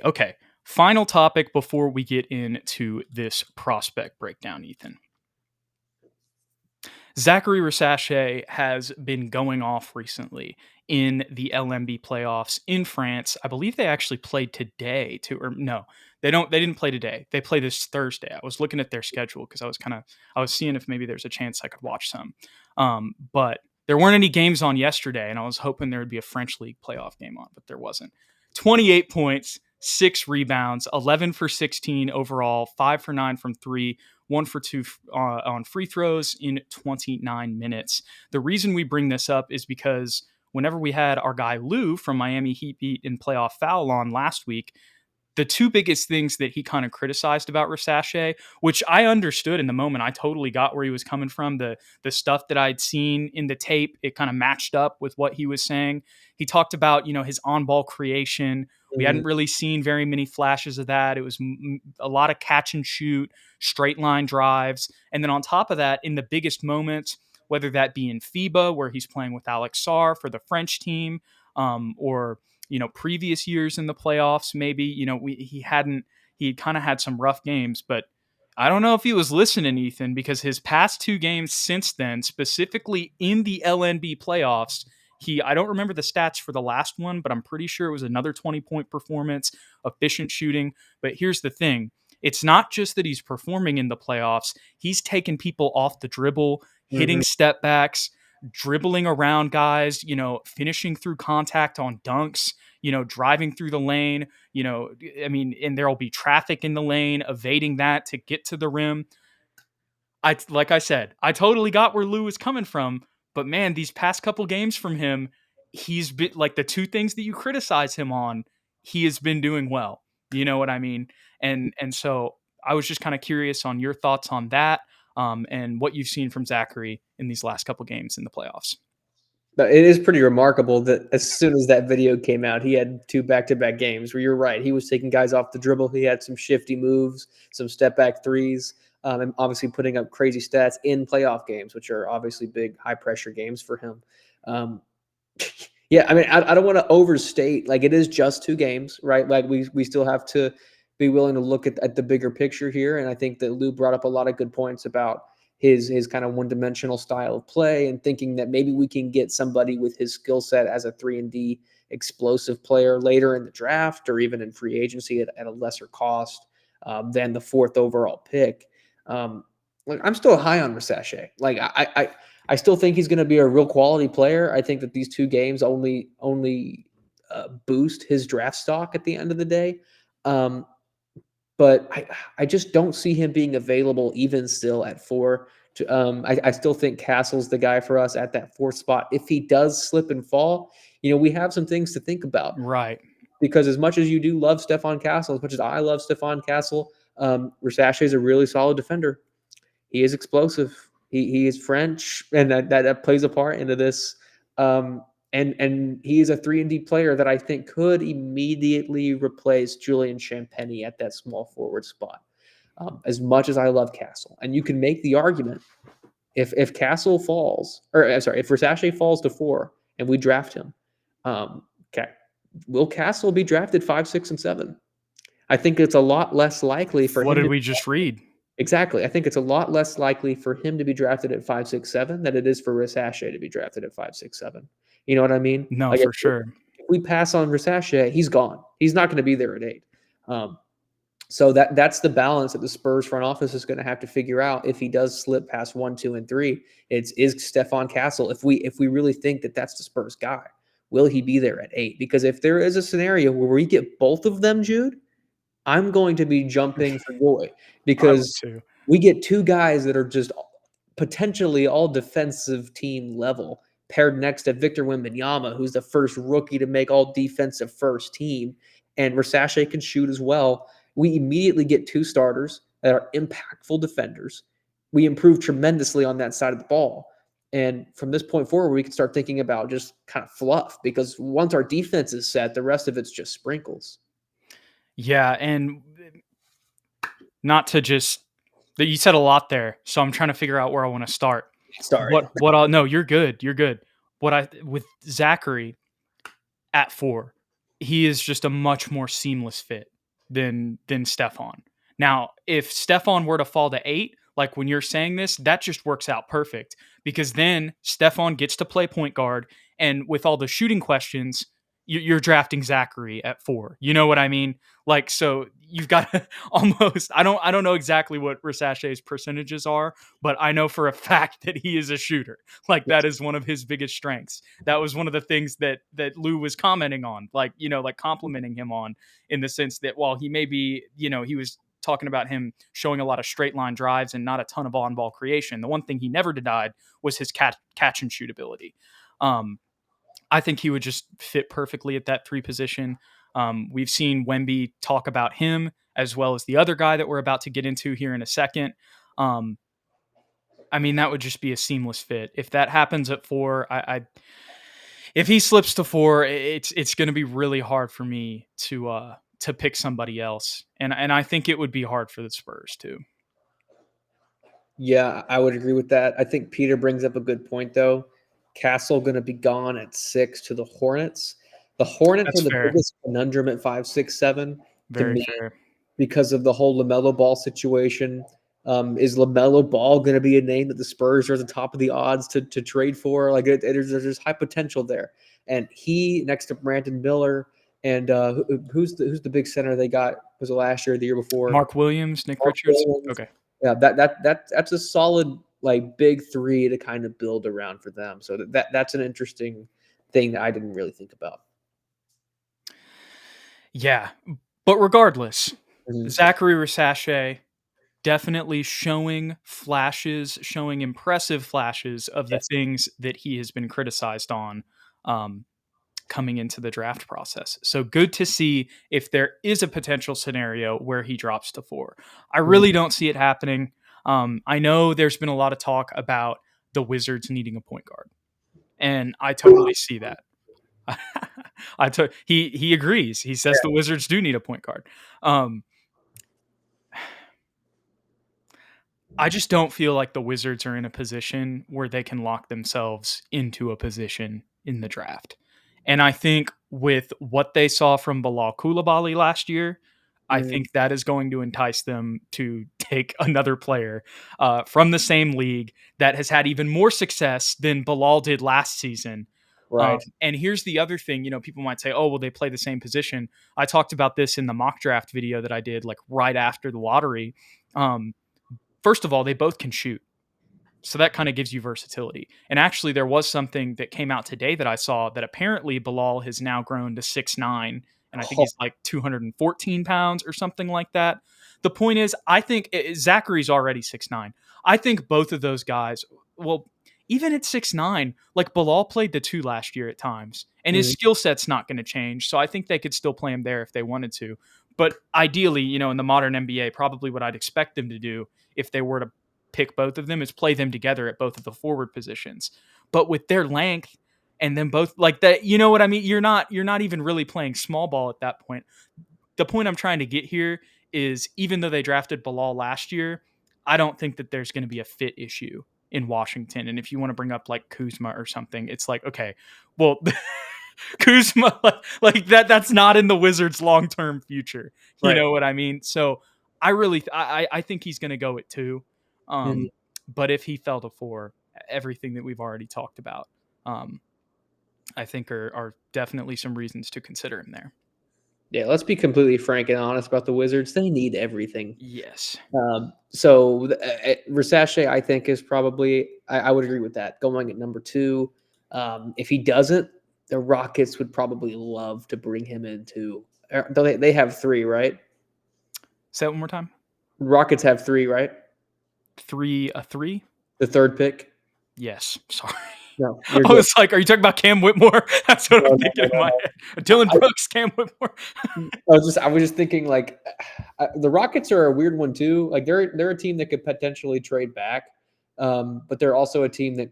Okay, final topic before we get into this prospect breakdown, Ethan. Zaccharie Risacher has been going off recently in the LMB playoffs in France. I believe they actually played today too, or no, they didn't play today. They play this Thursday. I was looking at their schedule because I was seeing if maybe there's a chance I could watch some. But there weren't any games on yesterday, and I was hoping there would be a French league playoff game on, but there wasn't. 28 points, 6 rebounds, 11 for 16 overall, 5 for 9 from three, 1 for 2 on free throws in 29 minutes. The reason we bring this up is because whenever we had our guy Lou from Miami Heat beat in playoff foul on last week, the two biggest things that he kind of criticized about Risacher, which I understood in the moment, I totally got where he was coming from. The stuff that I'd seen in the tape, it kind of matched up with what he was saying. He talked about, his on-ball creation. We hadn't really seen very many flashes of that. It was a lot of catch and shoot, straight line drives. And then on top of that, in the biggest moments, whether that be in FIBA, where he's playing with Alex Sarr for the French team, or previous years in the playoffs, maybe, he kind of had some rough games, but I don't know if he was listening, Ethan, because his past 2 games since then, specifically in the LNB playoffs, I don't remember the stats for the last one, but I'm pretty sure it was another 20-point performance, efficient shooting. But here's the thing. It's not just that he's performing in the playoffs. He's taking people off the dribble, hitting step backs, dribbling around guys, finishing through contact on dunks, driving through the lane, and there'll be traffic in the lane, evading that to get to the rim. Like I said, I totally got where Lou was coming from, but man, these past couple games from him, he's been like the 2 things that you criticize him on, he has been doing well. You know what I mean? And so I was just kind of curious on your thoughts on that, and what you've seen from Zaccharie in these last couple games in the playoffs. But it is pretty remarkable that as soon as that video came out, he had 2 back-to-back games where you're right. He was taking guys off the dribble. He had some shifty moves, some step-back threes, and obviously putting up crazy stats in playoff games, which are obviously big, high-pressure games for him. Yeah, I mean, I don't want to overstate. Like, it is just 2 games, right? Like, we still have to be willing to look at the bigger picture here, and I think that Lou brought up a lot of good points about his kind of one-dimensional style of play and thinking that maybe we can get somebody with his skill set as a 3-and-D explosive player later in the draft or even in free agency at a lesser cost than the 4th overall pick. Like, I'm still high on Risacher. Like, I still think he's going to be a real quality player. I think that these 2 games only boost his draft stock at the end of the day. But I just don't see him being available even still at 4. I still think Castle's the guy for us at that 4th spot. If he does slip and fall, we have some things to think about. Right. Because as much as you do love Stephon Castle, as much as I love Stephon Castle, Risacher is a really solid defender. He is explosive. He is French, and that plays a part into this. And he is a 3-and-D player that I think could immediately replace Julian Champagny at that small forward spot. As much as I love Castle, and you can make the argument if Castle falls, or I'm sorry, if Risacher falls to 4 and we draft him, okay, will Castle be drafted 5, 6, and 7? I think it's a lot less likely for him. What did we just read? Exactly. I think it's a lot less likely for him to be drafted at 5, 6, 7 than it is for Risacher to be drafted at 5, 6, 7. You know what I mean? No, like for sure. If we pass on Risacher, he's gone. He's not going to be there at 8. So that's the balance that the Spurs front office is going to have to figure out if he does slip past 1, 2, and 3. Is Stephon Castle. If we really think that that's the Spurs guy, will he be there at 8? Because if there is a scenario where we get both of them, Jude, I'm going to be jumping for joy because we get 2 guys that are just potentially all defensive team level paired next to Victor Wembanyama, who's the first rookie to make all defensive first team, and Risacher can shoot as well. We immediately get 2 starters that are impactful defenders. We improve tremendously on that side of the ball. And from this point forward, we can start thinking about just kind of fluff, because once our defense is set, the rest of it's just sprinkles. Yeah, and not to just that you said a lot there, so I'm trying to figure out where I want to start. Sorry. No, you're good. You're good. With Zaccharie at 4, he is just a much more seamless fit than Stefan. Now, if Stefan were to fall to 8, like when you're saying this, that just works out perfect because then Stefan gets to play point guard, and with all the shooting questions, you're drafting Zachary at 4. You know what I mean? Like, so you've got to almost. I don't know exactly what Risacher's percentages are, but I know for a fact that he is a shooter. Like that is one of his biggest strengths. That was one of the things that Lou was commenting on, like, like complimenting him on, in the sense that while he may be, he was talking about him showing a lot of straight line drives and not a ton of on ball creation. The one thing he never denied was his catch and shoot ability. I think he would just fit perfectly at that 3 position. We've seen Wemby talk about him as well as the other guy that we're about to get into here in a second. I mean, that would just be a seamless fit. If that happens at 4, if he slips to 4, it's going to be really hard for me to pick somebody else, and I think it would be hard for the Spurs too. Yeah, I would agree with that. I think Peter brings up a good point, though. Castle going to be gone at 6 to the Hornets. The Hornets are That's the fair. biggest conundrum at 5, 6, 7 to Very me fair. because of the whole LaMelo Ball situation. Is LaMelo Ball going to be a name that the Spurs are at the top of the odds to trade for? Like, there's high potential there. And he, next to Brandon Miller, and who's the big center they got? Was it last year or the year before? Mark Williams, Nick Mark Richards. Williams. Okay. Yeah, that's a solid like big 3 to kind of build around for them. So that's an interesting thing that I didn't really think about. Yeah, but regardless, Mhm. Zaccharie Risacher definitely showing impressive flashes of the Yes. things that he has been criticized on, um, coming into the draft process. So good to see if there is a potential scenario where he drops to 4. I Mhm. really don't see it happening. I know there's been a lot of talk about the Wizards needing a point guard, and I totally see that. He agrees. He says the Wizards do need a point guard. Um, I just don't feel like the Wizards are in a position where they can lock themselves into a position in the draft. And I think with what they saw from Bilal Coulibaly last year, I Mhm. think that is going to entice them to take another player from the same league that has had even more success than Bilal did last season. Right. And here's the other thing, people might say, oh, well, they play the same position. I talked about this in the mock draft video that I did like right after the lottery. First of all, they both can shoot. So that kind of gives you versatility. And actually, there was something that came out today that I saw that apparently Bilal has now grown to 6'9", and I think Oh, he's like 214 pounds or something like that. The point is, I think Zachary's already 6'9". I think both of those guys, well, even at 6'9", like Bilal played the 2 last year at times, and his mhm. skill set's not going to change. So I think they could still play him there if they wanted to. But ideally, in the modern NBA, probably what I'd expect them to do if they were to pick both of them is play them together at both of the forward positions. But with their length and then both like that, you know what I mean? You're not even really playing small ball at that point. The point I'm trying to get here is even though they drafted Bilal last year, I don't think that there's going to be a fit issue in Washington. And if you want to bring up like Kuzma or something, it's like, okay, well, Kuzma, like that's not in the Wizards' long term future. You Right. know what I mean? So I think he's going to go at 2. Mhm. But if he fell to 4, everything that we've already talked about, um, I think are definitely some reasons to consider him there. Yeah, let's be completely frank and honest about the Wizards. They need everything. Yes. So Versace, I think, is probably I would agree with that. Going at number 2. If he doesn't, the Rockets would probably love to bring him into. Though they have 3, right? Say that one more time. Rockets have 3, right? 3. The 3rd pick. Yes. Sorry. No, you're I good. was like, are you talking about Cam Whitmore? That's what No, I'm no, thinking no, in no, my no. head. Dylan Brooks, Cam Whitmore. I was just thinking like the Rockets are a weird one too. Like they're a team that could potentially trade back, but they're also a team that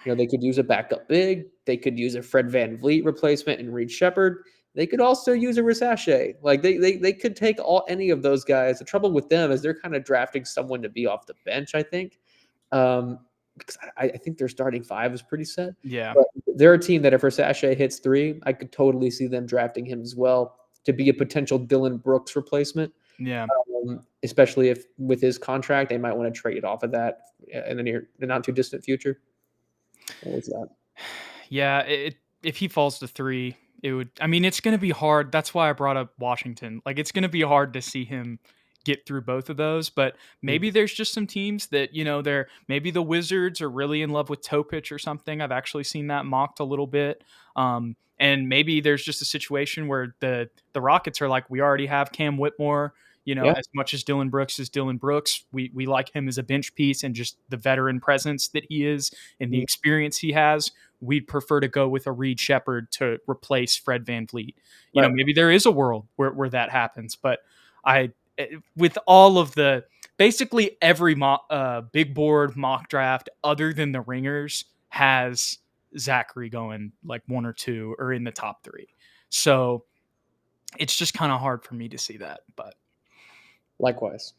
they could use a backup big. They could use a Fred Van Vliet replacement and Reed Shepard. They could also use a Risacher. Like they could take any of those guys. The trouble with them is they're kind of drafting someone to be off the bench, I think. Um, because I think their starting five is pretty set. Yeah. But they're a team that if Versace hits 3, I could totally see them drafting him as well to be a potential Dylan Brooks replacement. Yeah. Especially if with his contract, they might want to trade off of that in the not too distant future. What was that? Yeah, if he falls to 3, it would I mean, it's gonna be hard. That's why I brought up Washington. Like, it's gonna be hard to see him get through both of those, but Mm. maybe there's just some teams that, they're maybe the Wizards are really in love with Topic or something. I've actually seen that mocked a little bit. And maybe there's just a situation where the Rockets are like, we already have Cam Whitmore. Yeah. As much as Dylan Brooks is Dylan Brooks, we like him as a bench piece and just the veteran presence that he is and the Mm. experience he has. We'd prefer to go with a Reed Shepherd to replace Fred VanVleet. Right. Maybe there is a world where that happens, but I, with all of the, basically every big board mock draft other than the ringers has Zachary going like 1 or 2 or in the top 3. So it's just kind of hard for me to see that, but Likewise.